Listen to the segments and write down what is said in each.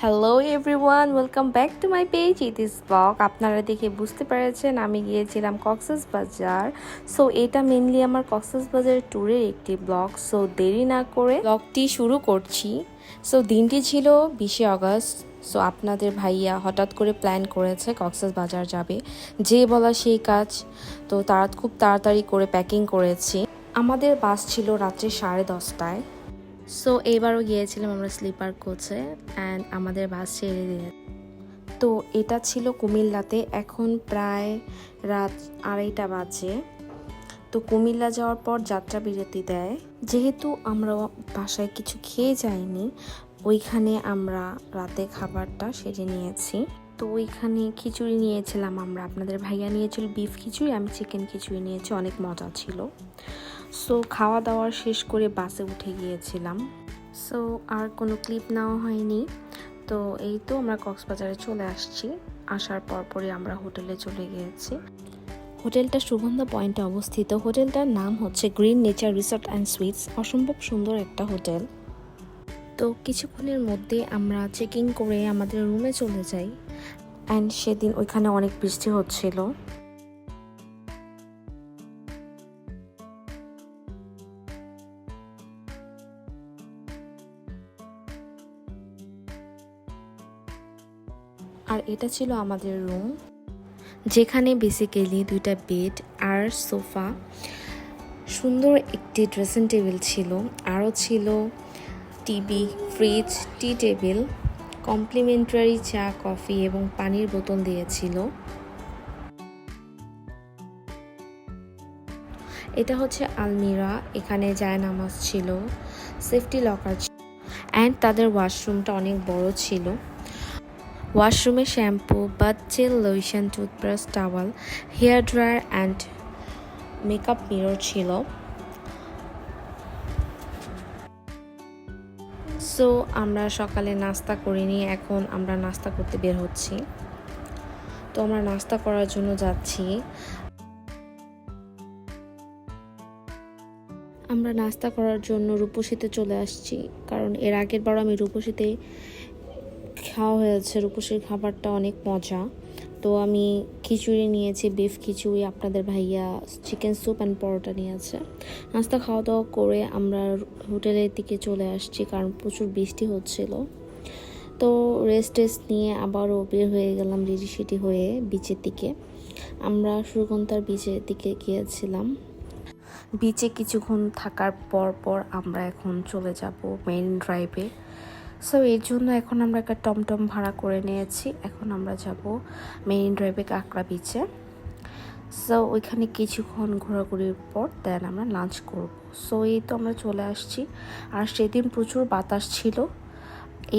Hello everyone, welcome back to my page ইতিস blog. আপনারা দেখে বুঝতে পেরেছেন আমি গিয়েছিলাম কক্সবাজার। সো এটা মেনলি আমার কক্সবাজার ট্যুরের একটি ব্লগ। সো দেরি না করে ব্লগটি শুরু করছি। সো দিনটি ছিল 20শে আগস্ট। সো আপনাদের ভাইয়া হঠাৎ করে প্ল্যান করেছে কক্সবাজার যাবে, যে বলা সেই কাজ। তো তারা খুব তাড়াতাড়ি করে প্যাকিং করেছি। আমাদের বাস ছিল রাত্রে 10:30টায়। সো এবারও গিয়েছিলাম আমরা স্লিপার কোচে অ্যান্ড আমাদের বাস ছেড়ে দিয়ে। তো এটা ছিল কুমিল্লাতে, এখন প্রায় রাত 2:30 বাজে। তো কুমিল্লা যাওয়ার পর যাত্রা বিরতি দেয়। যেহেতু আমরা বাসায় কিছু খেয়ে যাইনি, ওইখানে আমরা রাতে খাবারটা সেরে নিয়েছি। তো ওইখানে খিচুড়ি নিয়েছিলাম আমরা, আপনাদের ভাইয়া নিয়েছিল বিফ খিচুড়ি, আমি চিকেন খিচুড়ি নিয়েছি, অনেক মজা ছিল। সো খাওয়া দাওয়া শেষ করে বাসে উঠে গিয়েছিলাম। সো আর কোনো ক্লিপ নেওয়া হয়নি। তো এই তো আমরা কক্সবাজারে চলে আসছি। আসার পরপরই আমরা হোটেলে চলে গিয়েছি। হোটেলটা সুগন্ধা পয়েন্টে অবস্থিত। হোটেলটার নাম হচ্ছে green nature resort and sweets. অসম্ভব সুন্দর একটা হোটেল। তো কিছুক্ষণের মধ্যে আমরা চেকিং করে আমাদের রুমে চলে যাই। অ্যান্ড সেদিন ওইখানে অনেক বৃষ্টি হচ্ছিল। আর এটা ছিল আমাদের রুম, যেখানে বেসিক্যালি 2টা বেড আর সোফা, সুন্দর একটি ড্রেসিং টেবিল ছিল, আরও ছিল টিভি, ফ্রিজ, টি টেবিল, কমপ্লিমেন্টারি চা, কফি এবং পানির বোতল দিয়েছিল। এটা হচ্ছে আলমিরা, এখানে জায়নামাজ ছিল, সেফটি লকার ছিল অ্যান্ড তাদের ওয়াশরুমটা অনেক বড় ছিল। ওয়াশরুমে shampoo, bath gel, lotion, toothbrush, towel, hair dryer and makeup mirror ছিল। সো আমরা সকালে নাস্তা করিনি, এখন আমরা নাস্তা করতে বের হচ্ছি। তো আমরা নাস্তা করার জন্য যাচ্ছি। আমরা নাস্তা করার জন্য রূপসীতে চলে আসছি, কারণ এর আগের বার আমি রূপসীতে খাওয়া হয়েছে। রূপসীর খাবারটা অনেক মজা। তো আমি খিচুড়ি নিয়েছি, বিফ খিচুড়ি, আপনাদের ভাইয়া চিকেন স্যুপ অ্যান্ড পরোটা নিয়েছে। নাস্তা খাওয়া দাওয়া করে আমরা হোটেলের দিকে চলে আসছি, কারণ প্রচুর বৃষ্টি হচ্ছিল। তো রেস্ট নিয়ে আবারও বের হয়ে গেলাম রেডি সেডি হয়ে বিচের দিকে। আমরা সুগন্ধার বিচের দিকে গিয়েছিলাম। বিচে কিছুক্ষণ থাকার পর আমরা এখন চলে যাব মেইন ড্রাইভে। সো এর জন্য এখন আমরা একটা টমটম ভাড়া করে নিয়েছি। এখন আমরা যাব মেইন ড্রাইভে কাঁকড়া বিচে। সো ওইখানে কিছুক্ষণ ঘোরাঘুরির পর দেন আমরা লাঞ্চ করব। সো এই তো আমরা চলে আসছি। আর সেদিন প্রচুর বাতাস ছিল,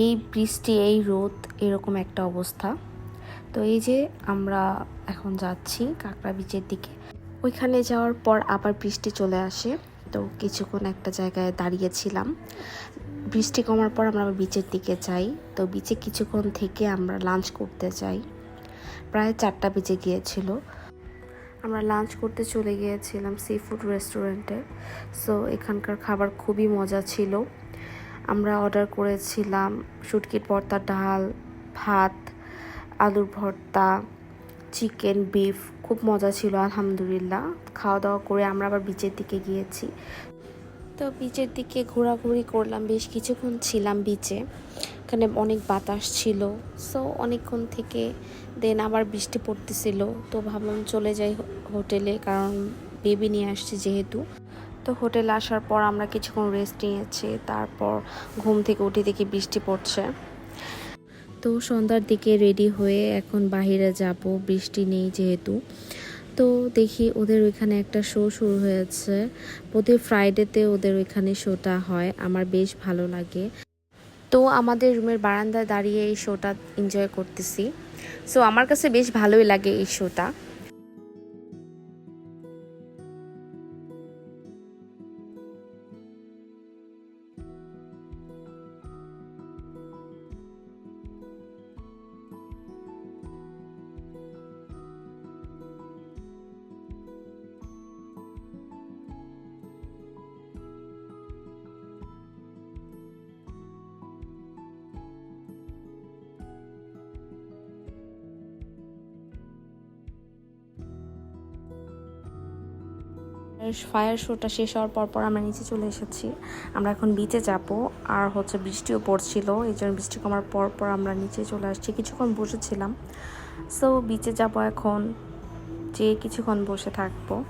এই বৃষ্টি, এই রোদ, এরকম একটা অবস্থা। তো এই যে আমরা এখন যাচ্ছি কাঁকড়া বিচের দিকে। ওইখানে যাওয়ার পর আবার বৃষ্টি চলে আসে। তো কিছুক্ষণ একটা জায়গায় দাঁড়িয়েছিলাম। বৃষ্টি কমার পর আমরা আবার বিচের দিকে যাই। তো বিচে কিছুক্ষণ থেকে আমরা লাঞ্চ করতে যাই। প্রায় 4টা বেজে গিয়েছিল। আমরা লাঞ্চ করতে চলে গিয়েছিলাম সি ফুড রেস্টুরেন্টে। সো এখানকার খাবার খুবই মজা ছিল। আমরা অর্ডার করেছিলাম শুটকির ভর্তা, ডাল, ভাত, আলুর ভর্তা, চিকেন, বিফ, খুব মজা ছিল আলহামদুলিল্লাহ। খাওয়া দাওয়া করে আমরা আবার বিচের দিকে গিয়েছি। তো বিচের দিকে ঘোরাঘুরি করলাম, বেশ কিছুক্ষণ ছিলাম বিচে। এখানে অনেক বাতাস ছিল। সো অনেকক্ষণ থেকে দেন আবার বৃষ্টি পড়তেছিল। তো ভাবলাম চলে যাই হোটেলে, কারণ বেবি নিয়ে আসছি যেহেতু। তো হোটেলে আসার পর আমরা কিছুক্ষণ রেস্ট নিয়েছি, তারপর ঘুম থেকে উঠে দেখি বৃষ্টি পড়ছে। তো সন্ধ্যার দিকে রেডি হয়ে এখন বাইরে যাব, বৃষ্টি নেই যেহেতু। তো দেখি ওদের ওইখানে একটা শো শুরু হয়েছে। প্রতি ফ্রাইডেতে ওদের ওইখানে শোটা হয়, আমার বেশ ভালো লাগে। তো আমাদের রুমের বারান্দায় দাঁড়িয়ে এই শোটা এনজয় করতেছি। সো আমার কাছে বেশ ভালোই লাগে এই শোটা। ফায়ার শোটা শেষ হওয়ার পর আমরা নিচে চলে এসেছি। আমরা এখন বিচে যাব, আর বৃষ্টিও পড়ছিল, এই জন্য বৃষ্টি কমার পর আমরা নিচে চলে আসছি। কিছুক্ষণ বসেছিলাম, সো বিচে যাব এখন, যে কিছুক্ষণ বসে থাকবো।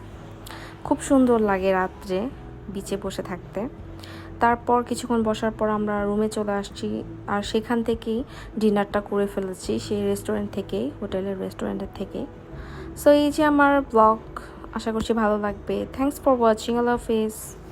খুব সুন্দর লাগে রাত্রে বিচে বসে থাকতে। তারপর কিছুক্ষণ বসার পর আমরা রুমে চলে আসছি, আর সেখান থেকেই ডিনারটা করে ফেলেছি, সেই রেস্টুরেন্ট থেকেই, হোটেলের রেস্টুরেন্টের থেকে। সো এই যে আমার ব্লগ, আশা করছি ভালো লাগবে। Thanks for watching. আল্লাহ হাফেজ।